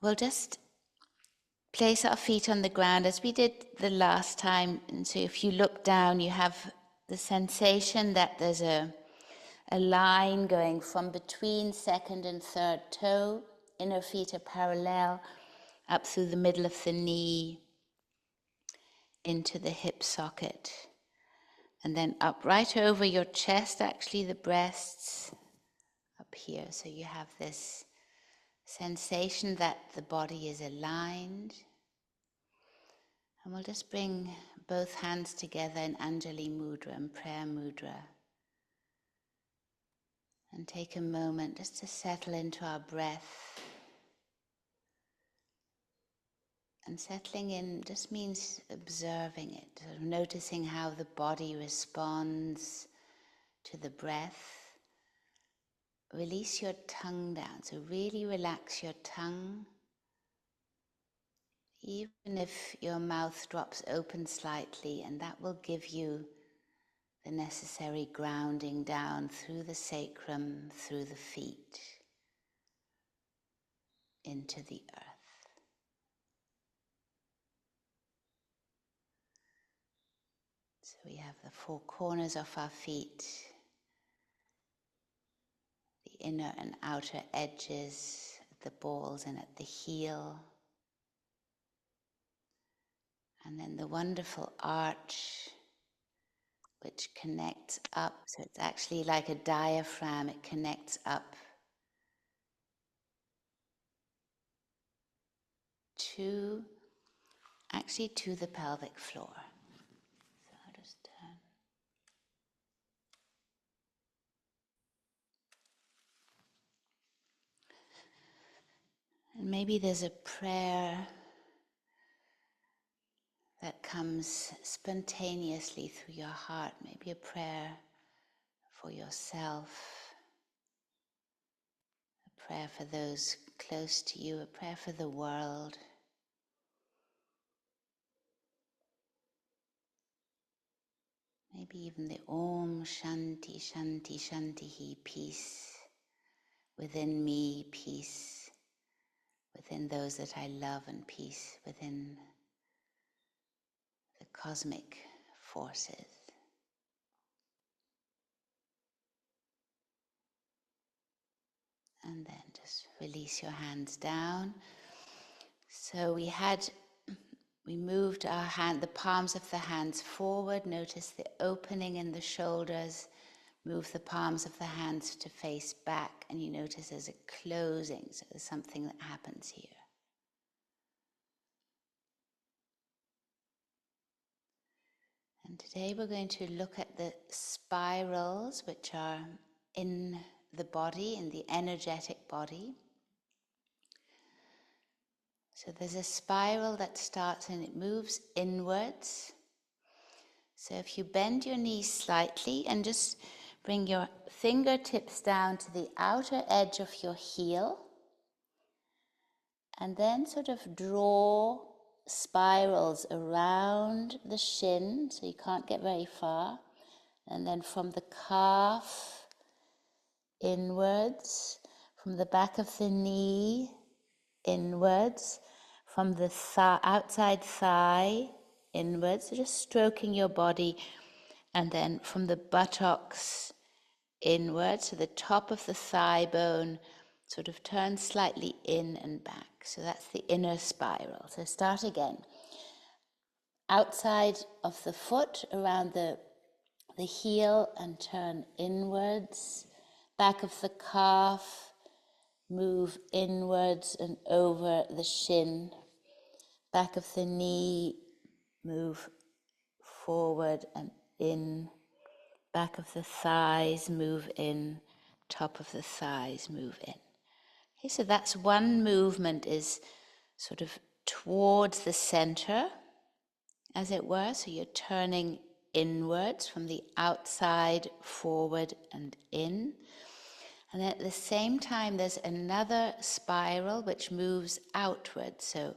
We'll just place our feet on the ground as we did the last time. And so if you look down, you have the sensation that there's a line going from between second and third toe. Inner feet are parallel, up through the middle of the knee, into the hip socket. And then up right over your chest, actually the breasts, up here. So you have this sensation that the body is aligned. And we'll just bring both hands together in Anjali Mudra and Prayer Mudra. And take a moment just to settle into our breath. And settling in just means observing it, sort of noticing how the body responds to the breath. Release your tongue down, so really relax your tongue. Even if your mouth drops open slightly, and that will give you the necessary grounding down through the sacrum, through the feet, into the earth. So we have the four corners of our feet, the inner and outer edges, at the balls and at the heel. And then the wonderful arch which connects up. So it's actually like a diaphragm. It connects up to the pelvic floor. So I'll just turn. And maybe there's a prayer that comes spontaneously through your heart. Maybe a prayer for yourself, a prayer for those close to you, a prayer for the world. Maybe even the Om Shanti Shanti Shanti, peace within me, peace within those that I love, and peace within the cosmic forces. And then just release your hands down. So we moved the palms of the hands forward. Notice the opening in the shoulders. Move the palms of the hands to face back, and you notice there's a closing, so there's something that happens here. And today we're going to look at the spirals which are in the body, in the energetic body. So there's a spiral that starts and it moves inwards. So if you bend your knees slightly and just bring your fingertips down to the outer edge of your heel, and then sort of draw spirals around the shin, so you can't get very far, and then from the calf inwards, from the back of the knee inwards, from the outside thigh inwards, so just stroking your body, and then from the buttocks inwards, so the top of the thigh bone sort of turns slightly in and back. So that's the inner spiral. So start again. Outside of the foot, around the heel, and turn inwards. Back of the calf, move inwards and over the shin. Back of the knee, move forward and in. Back of the thighs, move in. Top of the thighs, move in. Okay, so that's one movement, is sort of towards the center, as it were. So you're turning inwards from the outside, forward and in. And then at the same time, there's another spiral which moves outwards. So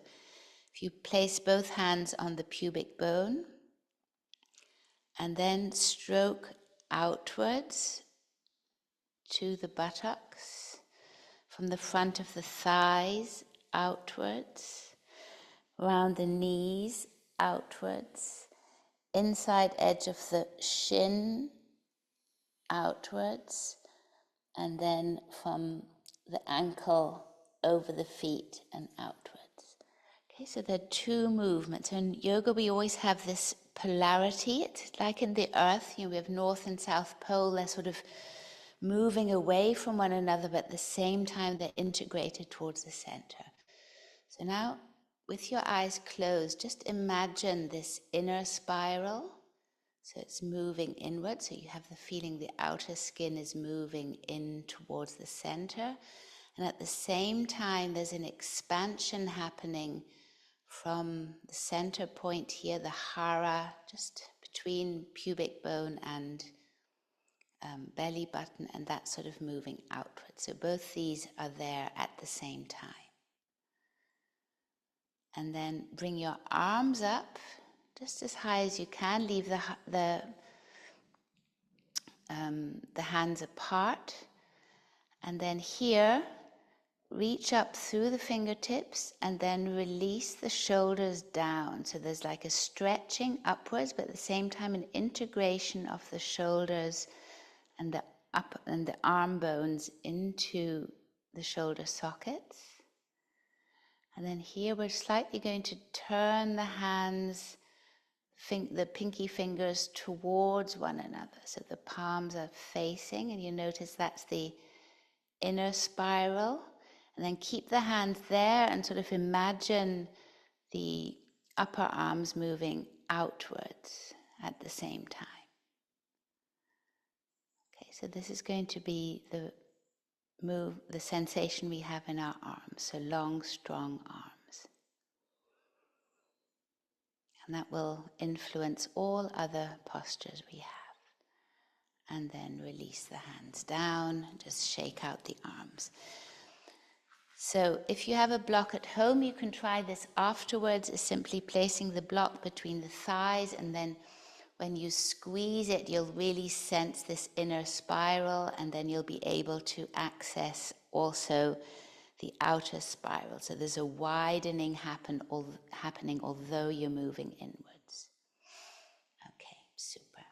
if you place both hands on the pubic bone and then stroke outwards to the buttocks, from the front of the thighs outwards, around the knees, outwards, inside edge of the shin, outwards, and then from the ankle over the feet and outwards. Okay, so there are two movements. In yoga, we always have this polarity. It's like in the earth, we have north and south pole. They're sort of moving away from one another, but at the same time, they're integrated towards the center. So now, with your eyes closed, just imagine this inner spiral. So it's moving inward, so you have the feeling the outer skin is moving in towards the center. And at the same time, there's an expansion happening from the center point here, the hara, just between pubic bone and belly button, and that's sort of moving outward. So both these are there at the same time. And then bring your arms up just as high as you can. Leave the hands apart. And then here, reach up through the fingertips and then release the shoulders down. So there's like a stretching upwards, but at the same time an integration of the shoulders and the arm bones into the shoulder sockets. And then here we're slightly going to turn the hands, the pinky fingers towards one another. So the palms are facing, and you notice that's the inner spiral. And then keep the hands there and sort of imagine the upper arms moving outwards at the same time. Okay, so this is going to be the sensation we have in our arms. So long, strong arms. And that will influence all other postures we have. And then release the hands down, just shake out the arms. So if you have a block at home, you can try this afterwards, is simply placing the block between the thighs, and then when you squeeze it, you'll really sense this inner spiral, and then you'll be able to access also the outer spiral. So there's a widening happening although you're moving inwards. Okay, super.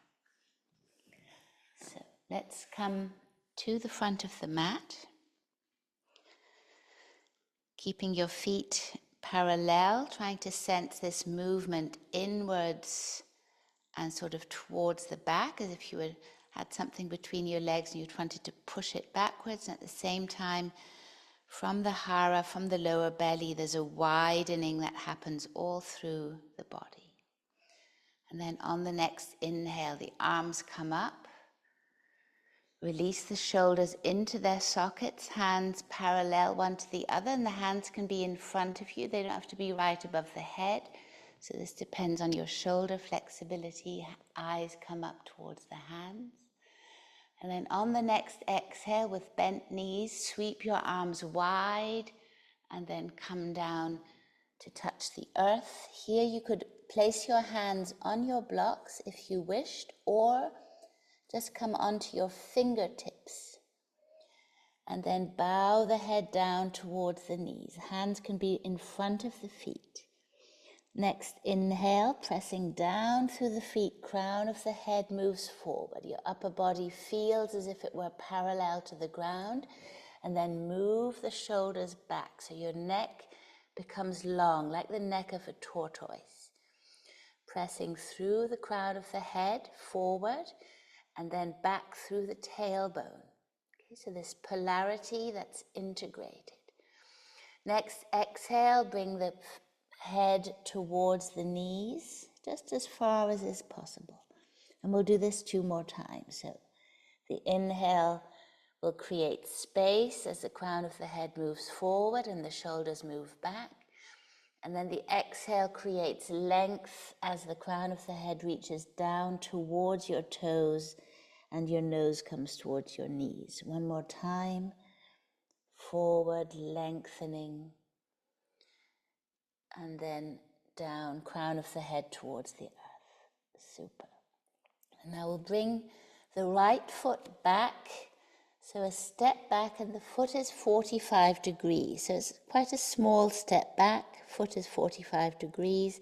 So let's come to the front of the mat. Keeping your feet parallel, trying to sense this movement inwards and sort of towards the back, as if you had something between your legs and you wanted to push it backwards. And at the same time, from the hara, from the lower belly, there's a widening that happens all through the body. And then on the next inhale, the arms come up. Release the shoulders into their sockets, hands parallel one to the other, and the hands can be in front of you. They don't have to be right above the head. So this depends on your shoulder flexibility. Eyes come up towards the hands. And then on the next exhale, with bent knees, sweep your arms wide and then come down to touch the earth. Here you could place your hands on your blocks if you wished, or just come onto your fingertips and then bow the head down towards the knees. Hands can be in front of the feet. Next inhale, pressing down through the feet, crown of the head moves forward. Your upper body feels as if it were parallel to the ground, and then move the shoulders back so your neck becomes long, like the neck of a tortoise. Pressing through the crown of the head forward, and then back through the tailbone. Okay, so this polarity that's integrated. Next, exhale, bring the head towards the knees, just as far as is possible. And we'll do this 2 more times. So the inhale will create space as the crown of the head moves forward and the shoulders move back. And then the exhale creates length as the crown of the head reaches down towards your toes and your nose comes towards your knees. 1 more time. Forward, lengthening. And then down, crown of the head towards the earth. Super. And now we'll bring the right foot back So a step back and the foot is 45 degrees. So it's quite a small step back. Foot is 45 degrees.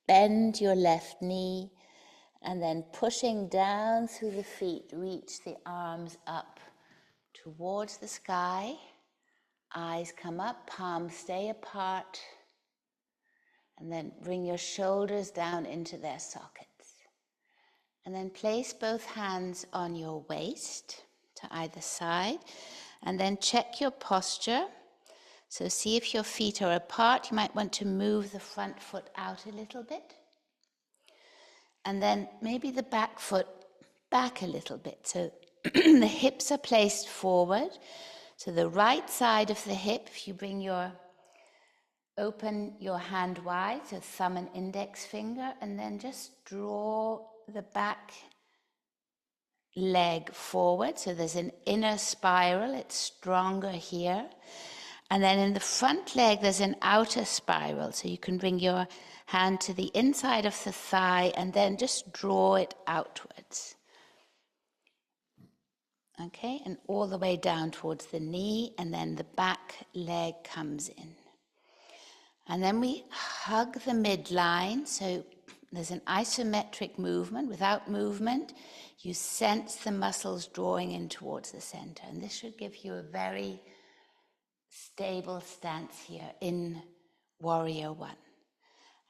Bend your left knee and then pushing down through the feet, reach the arms up towards the sky. Eyes come up, palms stay apart. And then bring your shoulders down into their sockets. And then place both hands on your waist to either side. And then check your posture. So see if your feet are apart. You might want to move the front foot out a little bit. And then maybe the back foot back a little bit. So the hips are placed forward. So the right side of the hip, if you open your hand wide, so thumb and index finger, and then just draw the back leg forward. So there's an inner spiral, it's stronger here. And then in the front leg, there's an outer spiral. So you can bring your hand to the inside of the thigh and then just draw it outwards. Okay, and all the way down towards the knee, and then the back leg comes in. And then we hug the midline, so there's an isometric movement. Without movement, you sense the muscles drawing in towards the center. And this should give you a very stable stance here in Warrior One.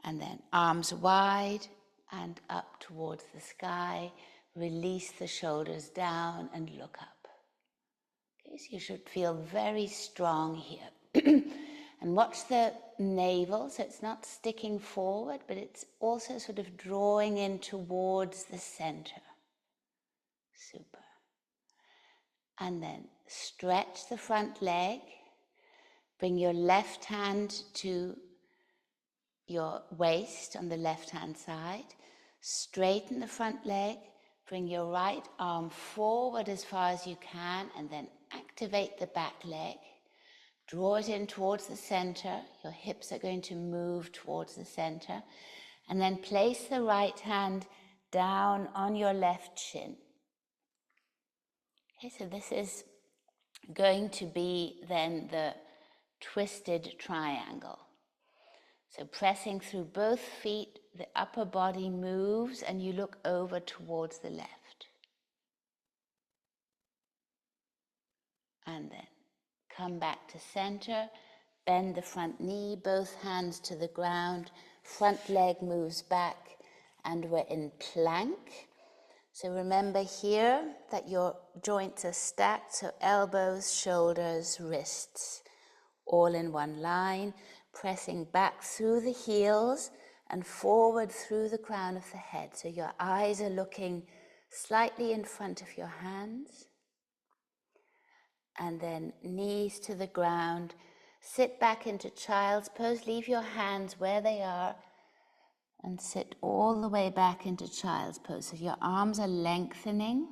And then arms wide and up towards the sky. Release the shoulders down and look up. Okay, so you should feel very strong here. And watch the navel, so it's not sticking forward, but it's also sort of drawing in towards the center. Super. And then stretch the front leg. Bring your left hand to your waist on the left-hand side. Straighten the front leg. Bring your right arm forward as far as you can, and then activate the back leg. Draw it in towards the center. Your hips are going to move towards the center. And then place the right hand down on your left shin. Okay, so this is going to be then the twisted triangle. So pressing through both feet, the upper body moves and you look over towards the left. And then come back to center, bend the front knee, both hands to the ground, front leg moves back, and we're in plank. So remember here that your joints are stacked, so elbows, shoulders, wrists, all in one line, pressing back through the heels and forward through the crown of the head. So your eyes are looking slightly in front of your hands. And then knees to the ground. Sit back into child's pose. Leave your hands where they are and sit all the way back into child's pose. So your arms are lengthening.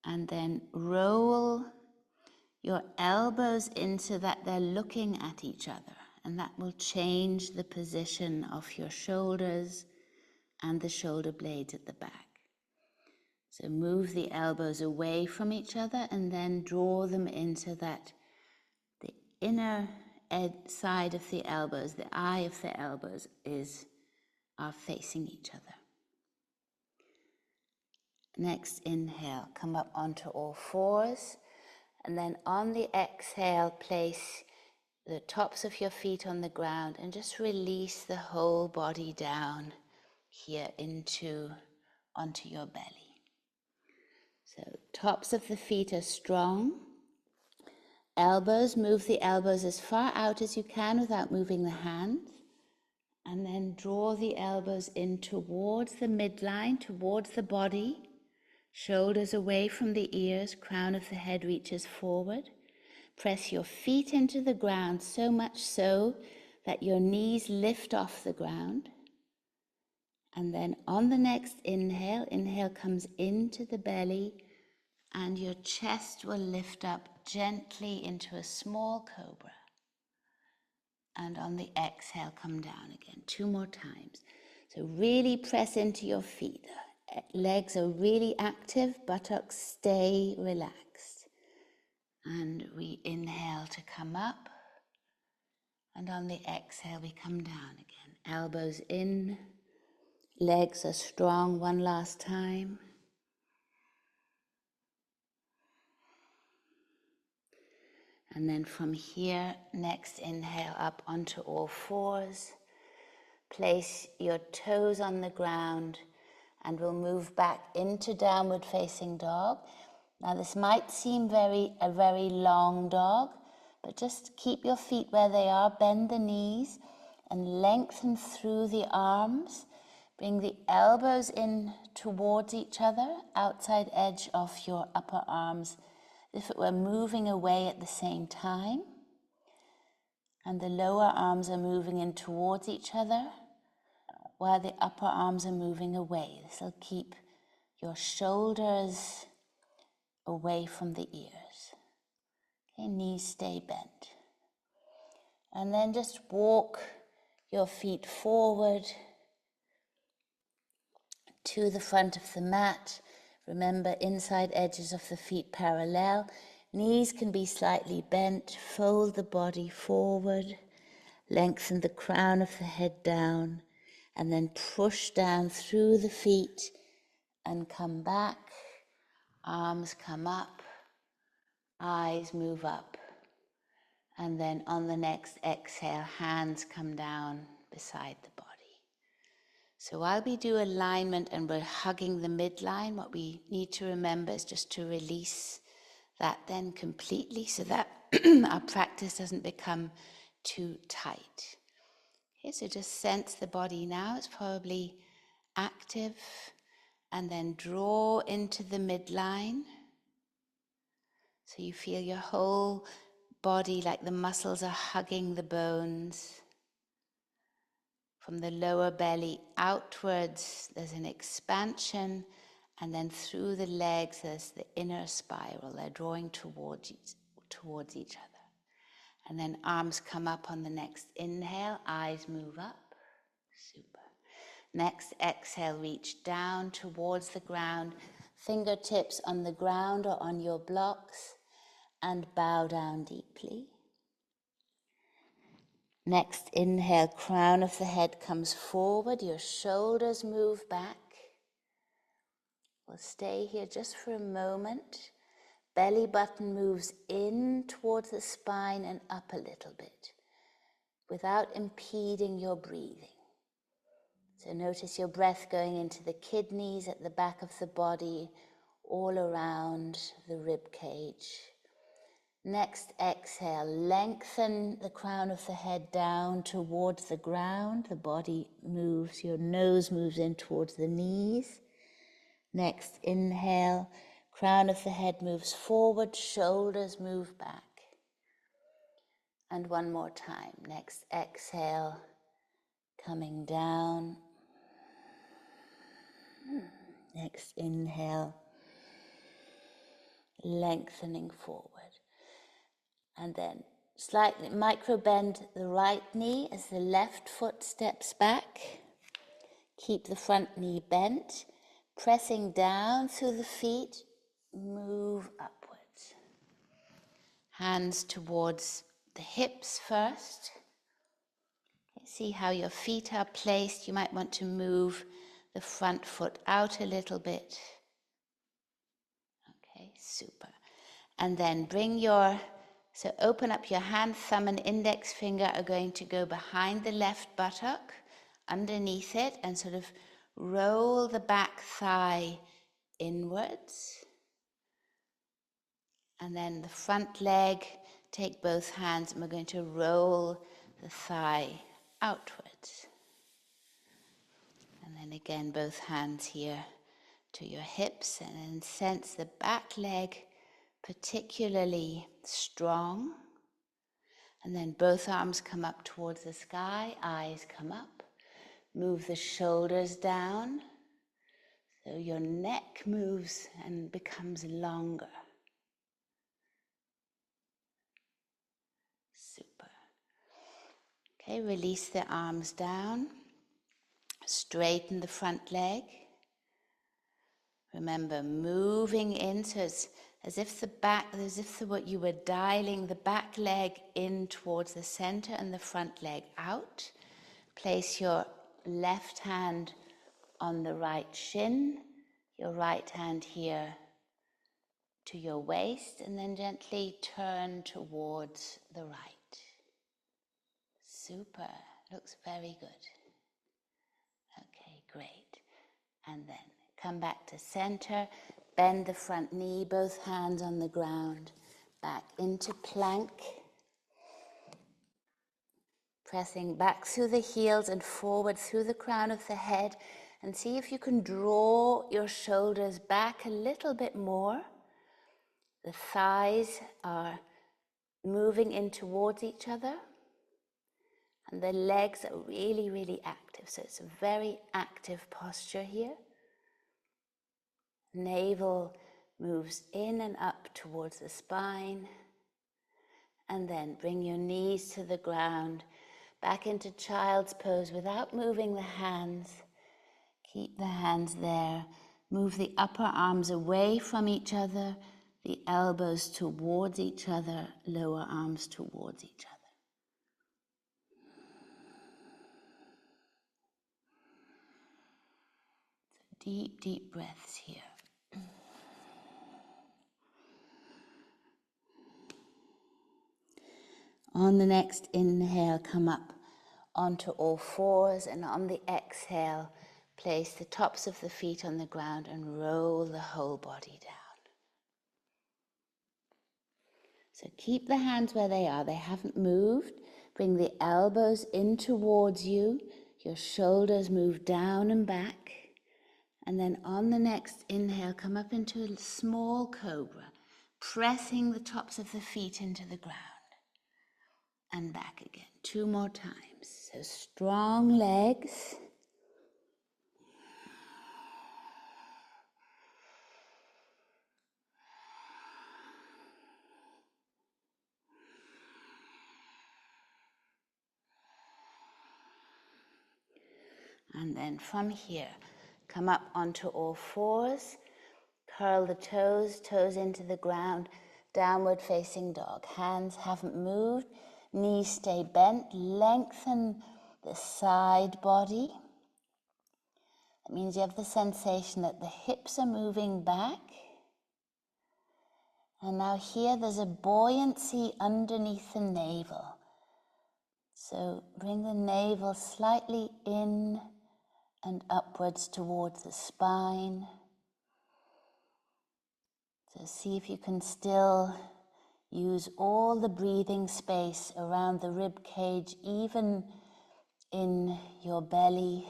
And then roll your elbows into that they're looking at each other. And that will change the position of your shoulders and the shoulder blades at the back. So move the elbows away from each other and then draw them into that, the inner side of the elbows, the eye of the elbows are facing each other. Next inhale, come up onto all fours, and then on the exhale, place the tops of your feet on the ground and just release the whole body down here onto your belly. So tops of the feet are strong. Elbows, move the elbows as far out as you can without moving the hands. And then draw the elbows in towards the midline, towards the body. Shoulders away from the ears, crown of the head reaches forward. Press your feet into the ground so much so that your knees lift off the ground. And then on the next inhale, inhale comes into the belly and your chest will lift up gently into a small cobra. And on the exhale, come down again. 2 more times. So really press into your feet. legs are really active, buttocks stay relaxed. And we inhale to come up. And on the exhale, we come down again. Elbows in, legs are strong. One last time. And then from here, next inhale up onto all fours. Place your toes on the ground and we'll move back into downward facing dog. Now this might seem a very long dog, but just keep your feet where they are, bend the knees and lengthen through the arms. Bring the elbows in towards each other, outside edge of your upper arms, as if it were moving away at the same time. And the lower arms are moving in towards each other, while the upper arms are moving away. This will keep your shoulders away from the ears. Okay, knees stay bent. And then just walk your feet forward to the front of the mat. Remember, inside edges of the feet parallel. Knees can be slightly bent. Fold the body forward. Lengthen the crown of the head down. And then push down through the feet and come back. Arms come up. Eyes move up. And then on the next exhale, hands come down beside the body. So while we do alignment and we're hugging the midline, what we need to remember is just to release that then completely so that our practice doesn't become too tight. Okay, so just sense the body now. It's probably active. And then draw into the midline. So you feel your whole body like the muscles are hugging the bones. From the lower belly outwards, there's an expansion, and then through the legs, there's the inner spiral. They're drawing towards each other. And then arms come up on the next inhale, eyes move up. Super. Next exhale, reach down towards the ground, fingertips on the ground or on your blocks, and bow down deeply. Next inhale, crown of the head comes forward, your shoulders move back. We'll stay here just for a moment. Belly button moves in towards the spine and up a little bit without impeding your breathing. So notice your breath going into the kidneys at the back of the body, all around the rib cage. Next exhale, lengthen the crown of the head down towards the ground. The body moves, your nose moves in towards the knees. Next inhale, crown of the head moves forward, shoulders move back. And one more time. Next exhale, coming down. Next inhale, lengthening forward. And then slightly micro bend the right knee as the left foot steps back. Keep the front knee bent. Pressing down through the feet, move upwards. Hands towards the hips first. See how your feet are placed. You might want to move the front foot out a little bit. Okay, super. And then so open up your hand, thumb and index finger are going to go behind the left buttock, underneath it, and sort of roll the back thigh inwards. And then the front leg, take both hands and we're going to roll the thigh outwards. And then again, both hands here to your hips, and then sense the back leg particularly strong. And then both arms come up towards the sky, eyes come up. Move the shoulders down, so your neck moves and becomes longer. Super. Okay, release the arms down. Straighten the front leg. Remember, moving in, so it's as if what you were dialing the back leg in towards the center and the front leg out. Place your left hand on the right shin, your right hand here to your waist, and then gently turn towards the right. Super, looks very good. Okay, great. And then come back to center, bend the front knee, both hands on the ground, back into plank. Pressing back through the heels and forward through the crown of the head, and see if you can draw your shoulders back a little bit more. The thighs are moving in towards each other, and the legs are really, really active. So it's a very active posture here. Navel moves in and up towards the spine, and then bring your knees to the ground. Back into child's pose without moving the hands. Keep the hands there. Move the upper arms away from each other, the elbows towards each other, lower arms towards each other. So deep, deep breaths here. On the next inhale, come up onto all fours, and on the exhale, place the tops of the feet on the ground and roll the whole body down. So keep the hands where they are. They haven't moved. Bring the elbows in towards you. Your shoulders move down and back. And then on the next inhale, come up into a small cobra, pressing the tops of the feet into the ground. And back again, 2 more times. So strong legs. And then from here, come up onto all fours, curl the toes, toes into the ground, downward facing dog. Hands haven't moved, knees stay bent, lengthen the side body. That means you have the sensation that the hips are moving back. And now here there's a buoyancy underneath the navel. So bring the navel slightly in and upwards towards the spine. So see if you can still use all the breathing space around the rib cage, even in your belly.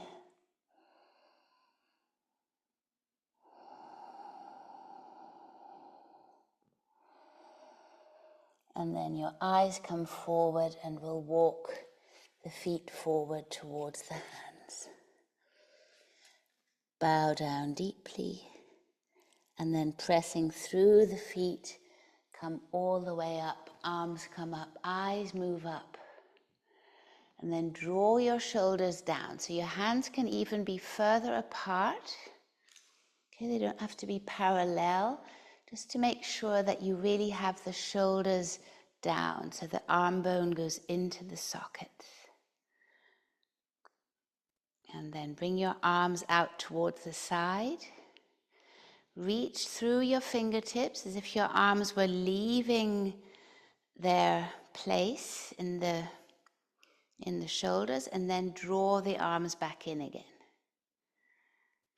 And then your eyes come forward and we'll walk the feet forward towards the hands. Bow down deeply, and then pressing through the feet, come all the way up, arms come up, eyes move up. And then draw your shoulders down. So your hands can even be further apart. Okay, they don't have to be parallel, just to make sure that you really have the shoulders down, so the arm bone goes into the sockets. And then bring your arms out towards the side. Reach through your fingertips as if your arms were leaving their place in the shoulders, and then draw the arms back in again.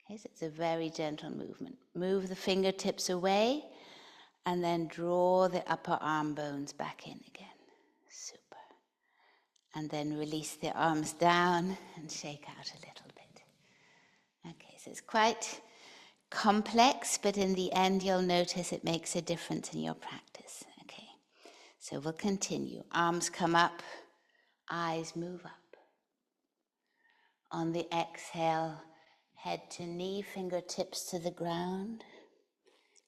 Okay, so it's a very gentle movement. Move the fingertips away, and then draw the upper arm bones back in again. Super. And then release the arms down and shake out a little bit. Okay, so it's quite complex, but in the end you'll notice it makes a difference in your practice. Okay, so we'll continue. Arms come up, eyes move up. On the exhale, head to knee, fingertips to the ground.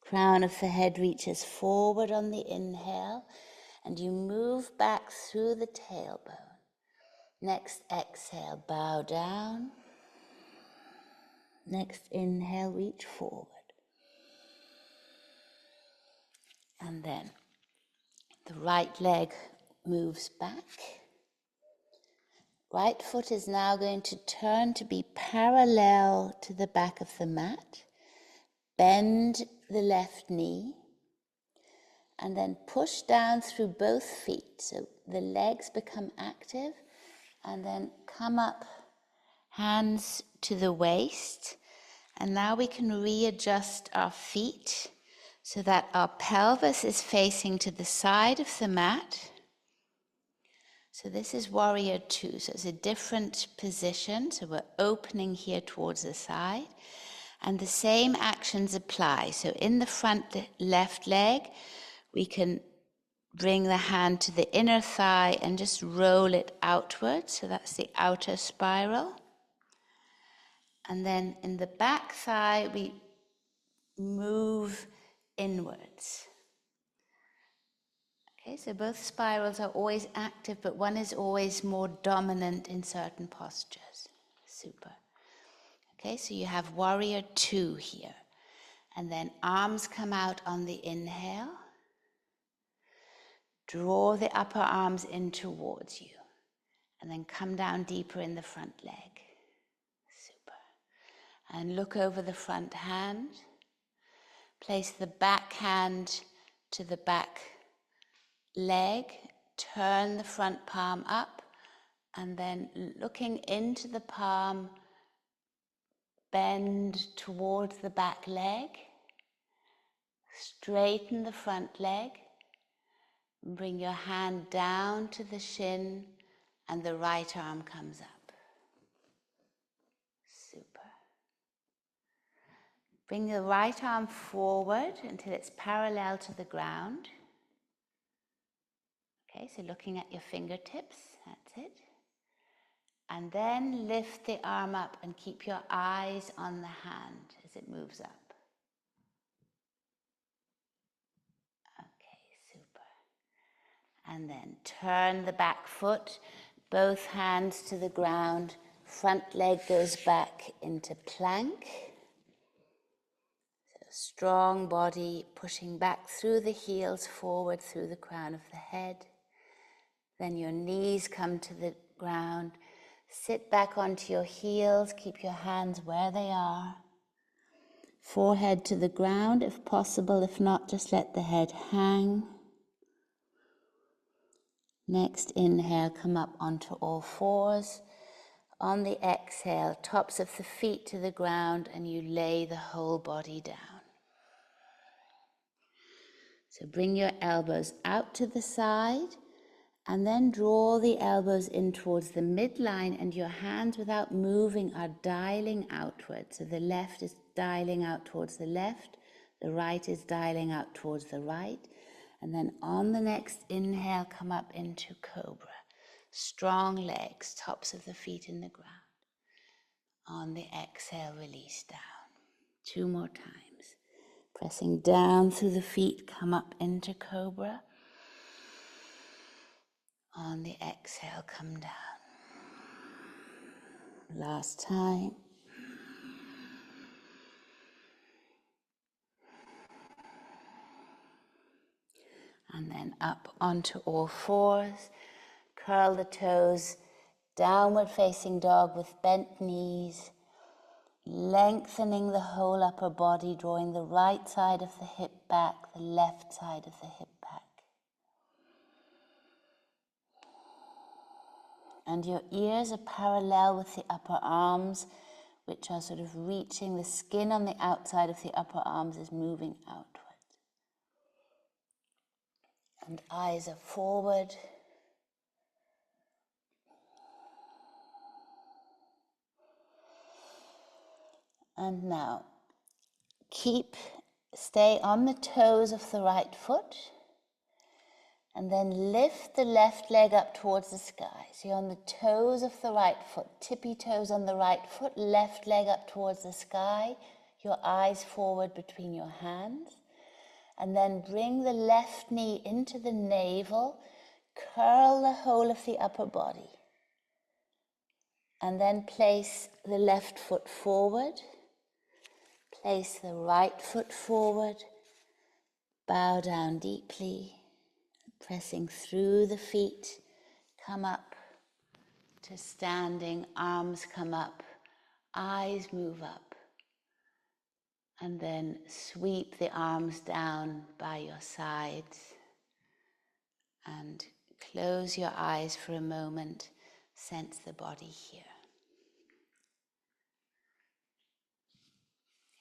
Crown of the head reaches forward on the inhale, and you move back through the tailbone. Next exhale, bow down. Next inhale, reach forward. And then the right leg moves back. Right foot is now going to turn to be parallel to the back of the mat. Bend the left knee and then push down through both feet. So the legs become active and then come up, hands to the waist. And now we can readjust our feet so that our pelvis is facing to the side of the mat. So this is warrior two. So it's a different position. So we're opening here towards the side. And the same actions apply. So in the front left leg, we can bring the hand to the inner thigh and just roll it outwards. So that's the outer spiral. And then in the back thigh, we move inwards. Okay, so both spirals are always active, but one is always more dominant in certain postures. Super. Okay, so you have warrior two here. And then arms come out on the inhale. Draw the upper arms in towards you. And then come down deeper in the front leg. Super. And look over the front hand. Place the back hand to the back leg, turn the front palm up, and then looking into the palm, bend towards the back leg, straighten the front leg, bring your hand down to the shin, and the right arm comes up. Super. Bring the right arm forward until it's parallel to the ground. Okay, so looking at your fingertips, that's it. And then lift the arm up and keep your eyes on the hand as it moves up. Okay, super. And then turn the back foot, both hands to the ground, front leg goes back into plank. So strong body pushing back through the heels, forward through the crown of the head. Then your knees come to the ground. Sit back onto your heels, keep your hands where they are. Forehead to the ground if possible, if not, just let the head hang. Next inhale, come up onto all fours. On the exhale, tops of the feet to the ground and you lay the whole body down. So bring your elbows out to the side. And then draw the elbows in towards the midline and your hands without moving are dialing outwards. So the left is dialing out towards the left, the right is dialing out towards the right. And then on the next inhale, come up into cobra. Strong legs, tops of the feet in the ground. On the exhale, release down. 2 more times. Pressing down through the feet, come up into cobra. On the exhale, come down. Last time. And then up onto all fours. Curl the toes. Downward facing dog with bent knees. Lengthening the whole upper body, drawing the right side of the hip back, the left side of the hip back. And your ears are parallel with the upper arms, which are sort of reaching. The skin on the outside of the upper arms is moving outwards. And eyes are forward. And now, stay on the toes of the right foot. And then lift the left leg up towards the sky. So you're on the toes of the right foot, tippy toes on the right foot, left leg up towards the sky, your eyes forward between your hands. And then bring the left knee into the navel, curl the whole of the upper body. And then place the left foot forward, place the right foot forward, Bow down deeply, pressing through the feet. Come up to standing, arms come up, eyes move up. And then sweep the arms down by your sides. And close your eyes for a moment. Sense the body here.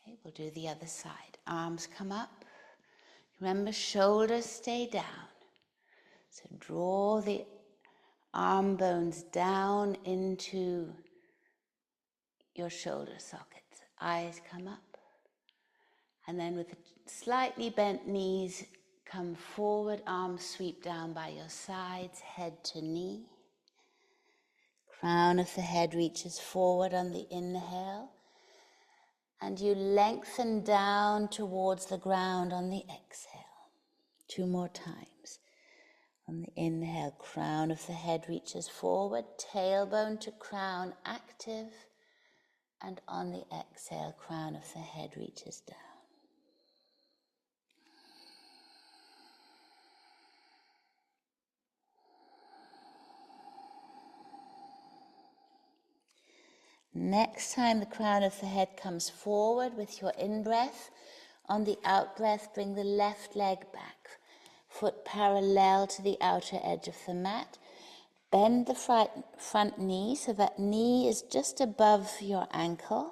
Okay, we'll do the other side. Arms come up. Remember, shoulders stay down. So draw the arm bones down into your shoulder sockets. Eyes come up. And then with slightly bent knees, come forward, arms sweep down by your sides, head to knee. Crown of the head reaches forward on the inhale. And you lengthen down towards the ground on the exhale. 2 more times. On the inhale, crown of the head reaches forward, tailbone to crown active. And on the exhale, crown of the head reaches down. Next time the crown of the head comes forward with your in-breath, on the out-breath, bring the left leg back. Foot parallel to the outer edge of the mat. Bend the front knee so that knee is just above your ankle.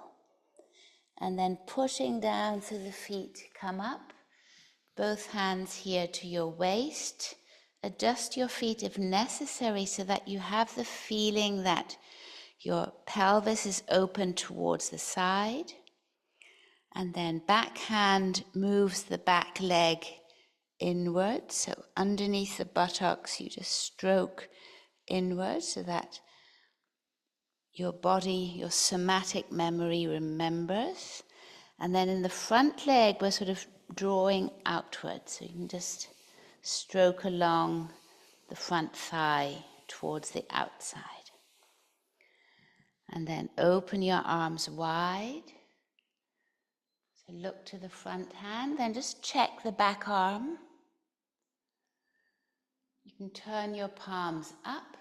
And then pushing down through the feet, come up. Both hands here to your waist. Adjust your feet if necessary so that you have the feeling that your pelvis is open towards the side. And then back hand moves the back leg inward. So underneath the buttocks, you just stroke inward so that your body, your somatic memory remembers. And then in the front leg, we're sort of drawing outward. So you can just stroke along the front thigh towards the outside. And then open your arms wide. So look to the front hand, then just check the back arm. You can turn your palms up.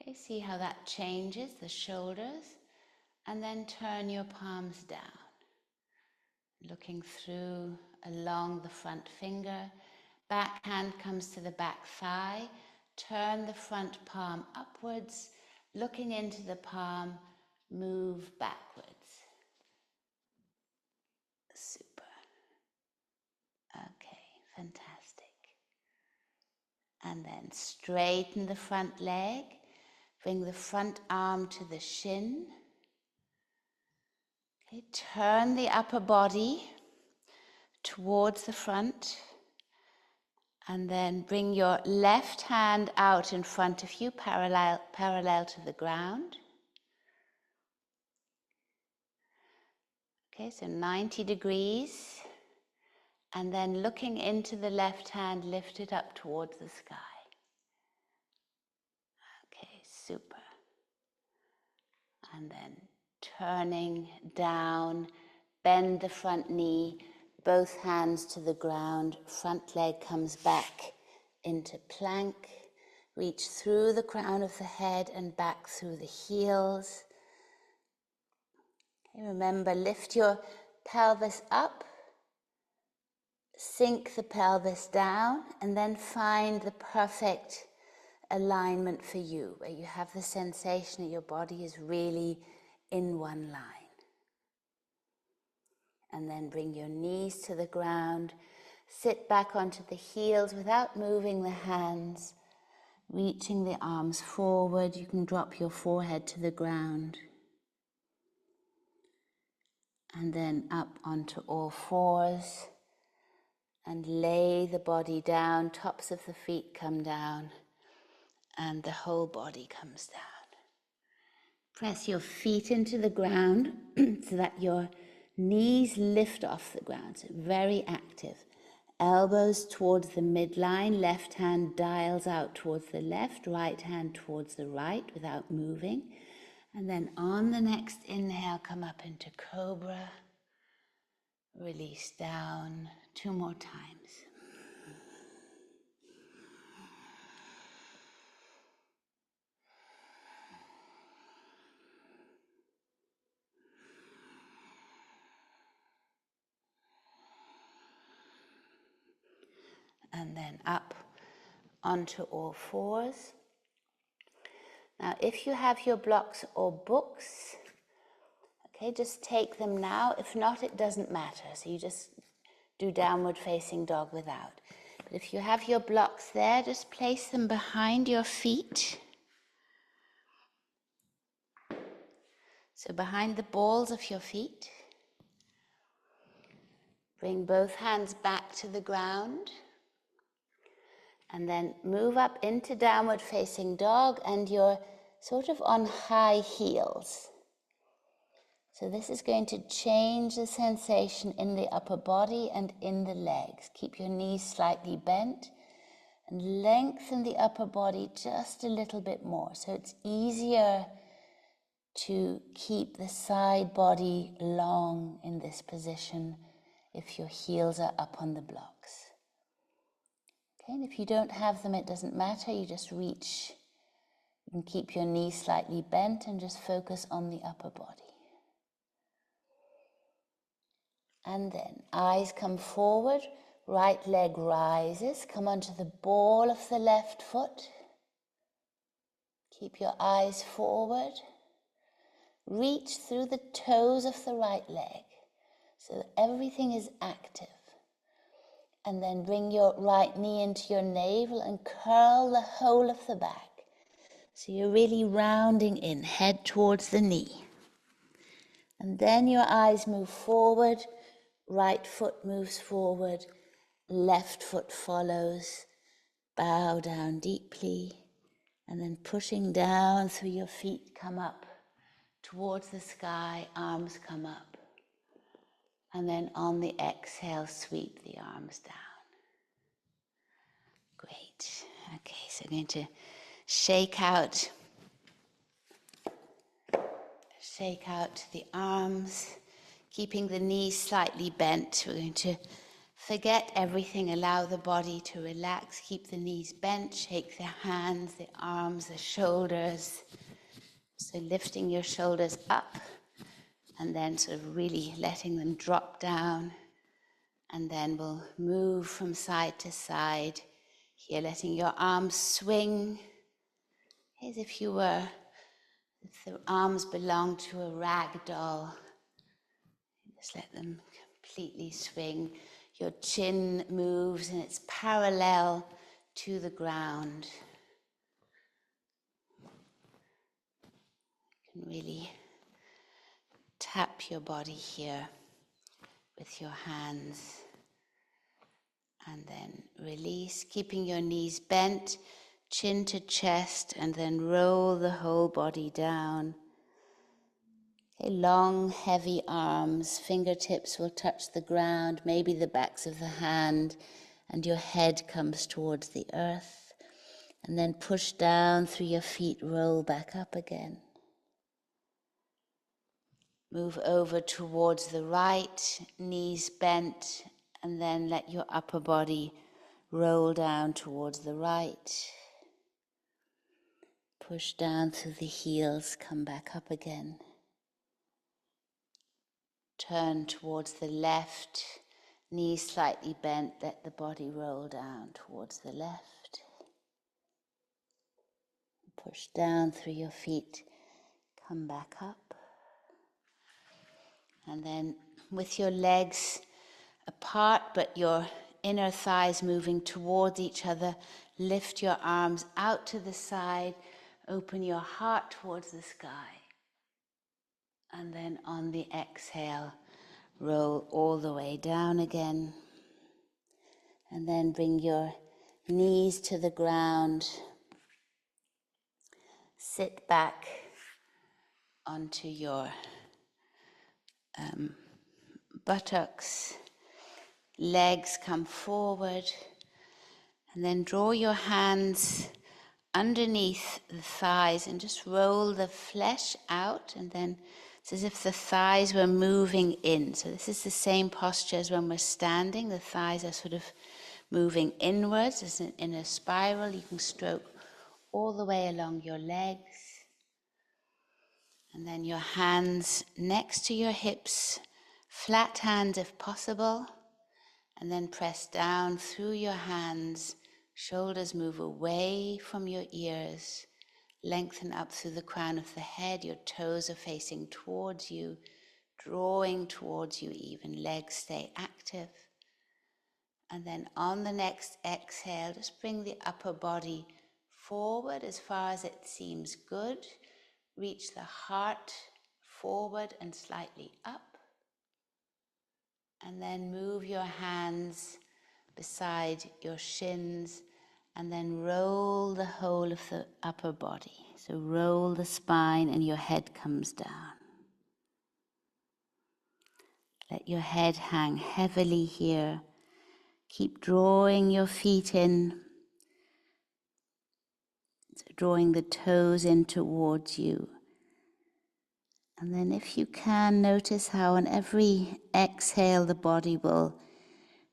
Okay, see how that changes the shoulders. And then turn your palms down. Looking through along the front finger. Back hand comes to the back thigh. Turn the front palm upwards. Looking into the palm, move backwards. Super. Okay, fantastic. And then straighten the front leg. Bring the front arm to the shin. Okay, turn the upper body towards the front. And then bring your left hand out in front of you, parallel to the ground. Okay, so 90 degrees. And then looking into the left hand, lift it up towards the sky. Okay, super. And then turning down, bend the front knee, both hands to the ground, front leg comes back into plank. Reach through the crown of the head and back through the heels. Okay, remember, lift your pelvis up, sink the pelvis down, and then find the perfect alignment for you, where you have the sensation that your body is really in one line. And then bring your knees to the ground, sit back onto the heels without moving the hands, reaching the arms forward. You can drop your forehead to the ground. And then up onto all fours and lay the body down, tops of the feet come down and the whole body comes down. Press your feet into the ground so that your knees lift off the ground, so very active. Elbows towards the midline, left hand dials out towards the left, right hand towards the right without moving. And then on the next inhale, come up into cobra. Release down 2 more times. And then up onto all fours. Now, if you have your blocks or books, okay, just take them now. If not, it doesn't matter. So you just do downward facing dog without. But if you have your blocks there, just place them behind your feet. So behind the balls of your feet. Bring both hands back to the ground. And then move up into downward facing dog, and you're sort of on high heels. So this is going to change the sensation in the upper body and in the legs. Keep your knees slightly bent and lengthen the upper body just a little bit more. So it's easier to keep the side body long in this position if your heels are up on the blocks. Okay, and if you don't have them, it doesn't matter. You just reach. You can keep your knees slightly bent and just focus on the upper body. And then eyes come forward, right leg rises. Come onto the ball of the left foot. Keep your eyes forward. Reach through the toes of the right leg so that everything is active. And then bring your right knee into your navel and curl the whole of the back. So you're really rounding in, head towards the knee. And then your eyes move forward, right foot moves forward, left foot follows, bow down deeply, and then pushing down through your feet, come up towards the sky, arms come up. And then on the exhale, sweep the arms down. Great. Okay, so we're going to shake out the arms, keeping the knees slightly bent. We're going to forget everything, allow the body to relax, keep the knees bent, shake the hands, the arms, the shoulders. So lifting your shoulders up and then sort of really letting them drop down. And then we'll move from side to side. Here, letting your arms swing as if the arms belong to a rag doll. Just let them completely swing. Your chin moves and it's parallel to the ground. You can really tap your body here with your hands. And then release, keeping your knees bent, chin to chest, and then roll the whole body down. Okay, long, heavy arms, fingertips will touch the ground, maybe the backs of the hand, and your head comes towards the earth. And then push down through your feet, roll back up again. Move over towards the right, knees bent, and then let your upper body roll down towards the right. Push down through the heels, come back up again. Turn towards the left, knees slightly bent, let the body roll down towards the left. Push down through your feet, come back up. And then with your legs apart, but your inner thighs moving towards each other, lift your arms out to the side, open your heart towards the sky. And then on the exhale, roll all the way down again. And then bring your knees to the ground. Sit back onto your buttocks. Legs come forward. And then draw your hands underneath the thighs and just roll the flesh out, and then It's as if the thighs were moving in. So this is the same posture as when we're standing. The thighs are sort of moving inwards as in a spiral. You can stroke all the way along your legs. And then your hands next to your hips, flat hands if possible. And then press down through your hands. Shoulders move away from your ears. Lengthen up through the crown of the head. Your toes are facing towards you, drawing towards you even. Legs stay active. And then on the next exhale, just bring the upper body forward as far as it seems good. Reach the heart forward and slightly up. And then move your hands beside your shins and then roll the whole of the upper body. So roll the spine and your head comes down. Let your head hang heavily here. Keep drawing your feet in, so drawing the toes in towards you. And then if you can, notice how on every exhale the body will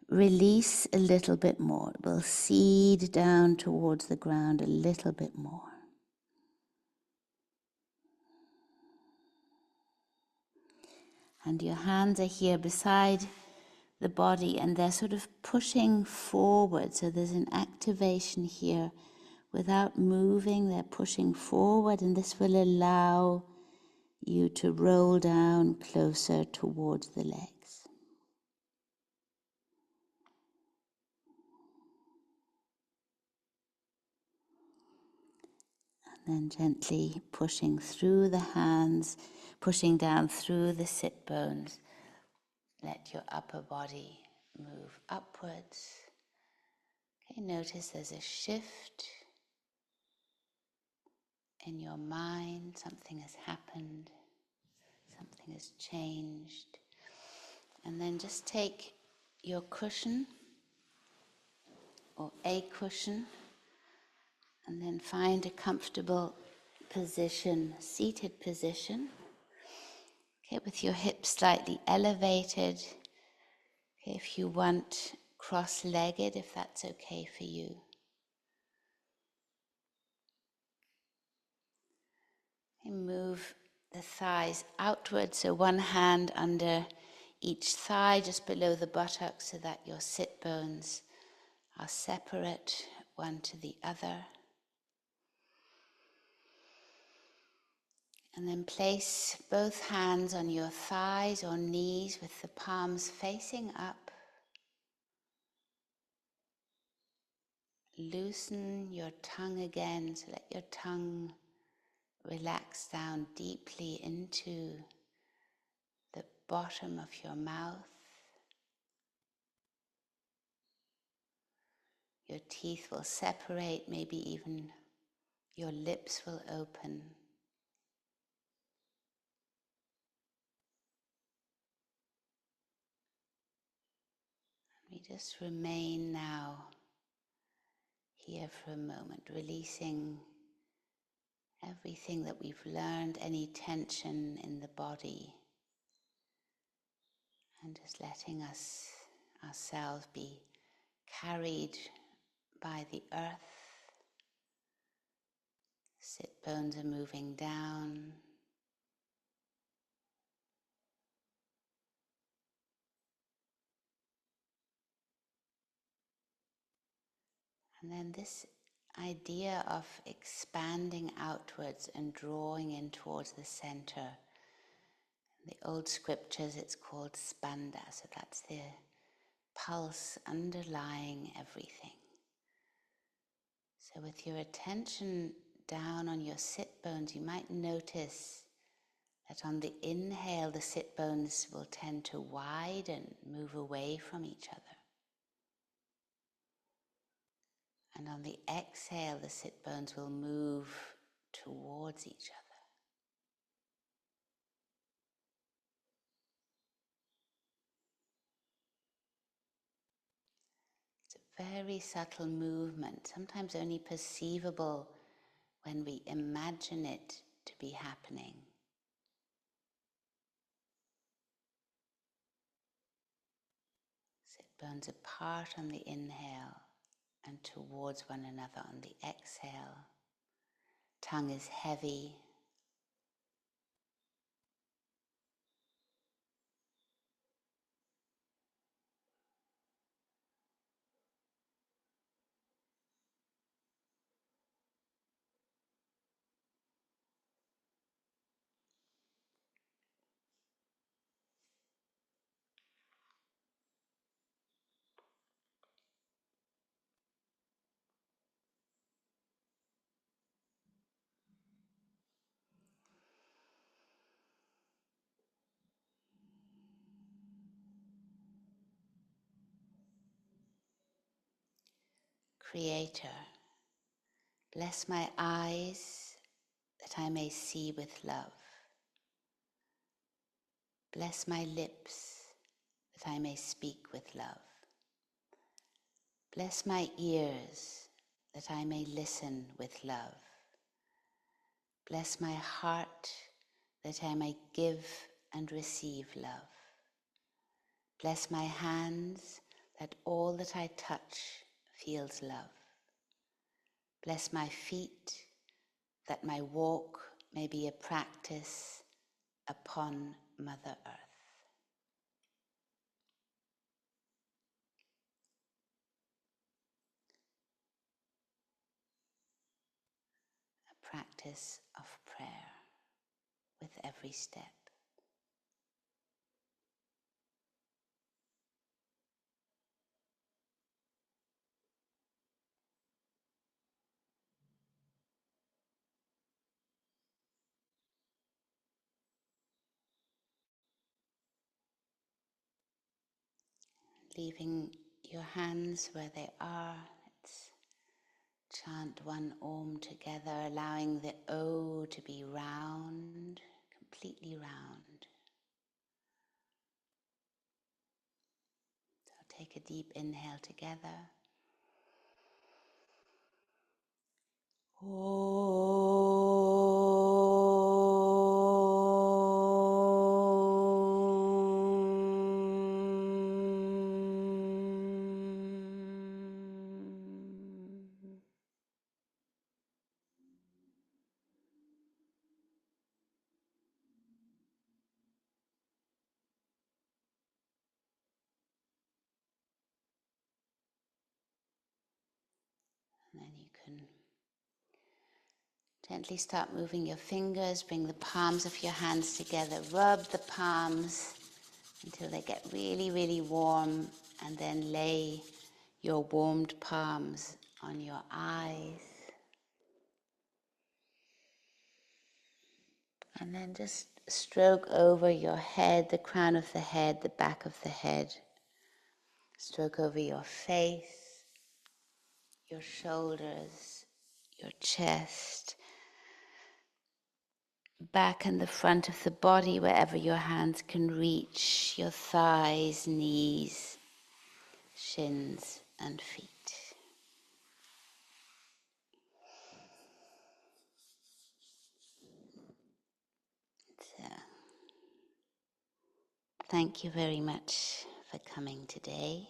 release a little bit more. It will seed down towards the ground a little bit more. And your hands are here beside the body and they're sort of pushing forward. So there's an activation here. Without moving, they're pushing forward, and this will allow you to roll down closer towards the legs. And then gently pushing through the hands, pushing down through the sit bones. Let your upper body move upwards. Okay, notice there's a shift in your mind. Something has happened. Something has changed. And then just take your cushion or a cushion and then find a comfortable position, seated position. Okay, with your hips slightly elevated. Okay, if you want cross-legged, if that's okay for you. Okay, move the thighs outward, so one hand under each thigh, just below the buttocks, so that your sit bones are separate one to the other. And then place both hands on your thighs or knees with the palms facing up. Loosen your tongue again, so let your tongue relax down deeply into the bottom of your mouth. Your teeth will separate, maybe even your lips will open. We just remain now here for a moment, releasing everything that we've learned, any tension in the body, and just letting ourselves be carried by the earth. Sit bones are moving down. And then this idea of expanding outwards and drawing in towards the center. In the old scriptures it's called spanda, so that's the pulse underlying everything. So with your attention down on your sit bones, you might notice that on the inhale the sit bones will tend to widen, move away from each other. And on the exhale, the sit bones will move towards each other. It's a very subtle movement, sometimes only perceivable when we imagine it to be happening. Bones apart on the inhale and towards one another on the exhale. Tongue is heavy. Creator, bless my eyes that I may see with love. Bless my lips that I may speak with love. Bless my ears that I may listen with love. Bless my heart that I may give and receive love. Bless my hands that all that I touch feels love. Bless my feet that my walk may be a practice upon Mother Earth. A practice of prayer with every step. Leaving your hands where they are. Let's chant one Om together, allowing the O to be round, completely round. So take a deep inhale together. And then you can gently start moving your fingers, bring the palms of your hands together, rub the palms until they get really, really warm, and then lay your warmed palms on your eyes. And then just stroke over your head, the crown of the head, the back of the head. Stroke over your face, your shoulders, your chest, back and the front of the body, wherever your hands can reach, your thighs, knees, shins, and feet. So, thank you very much for coming today.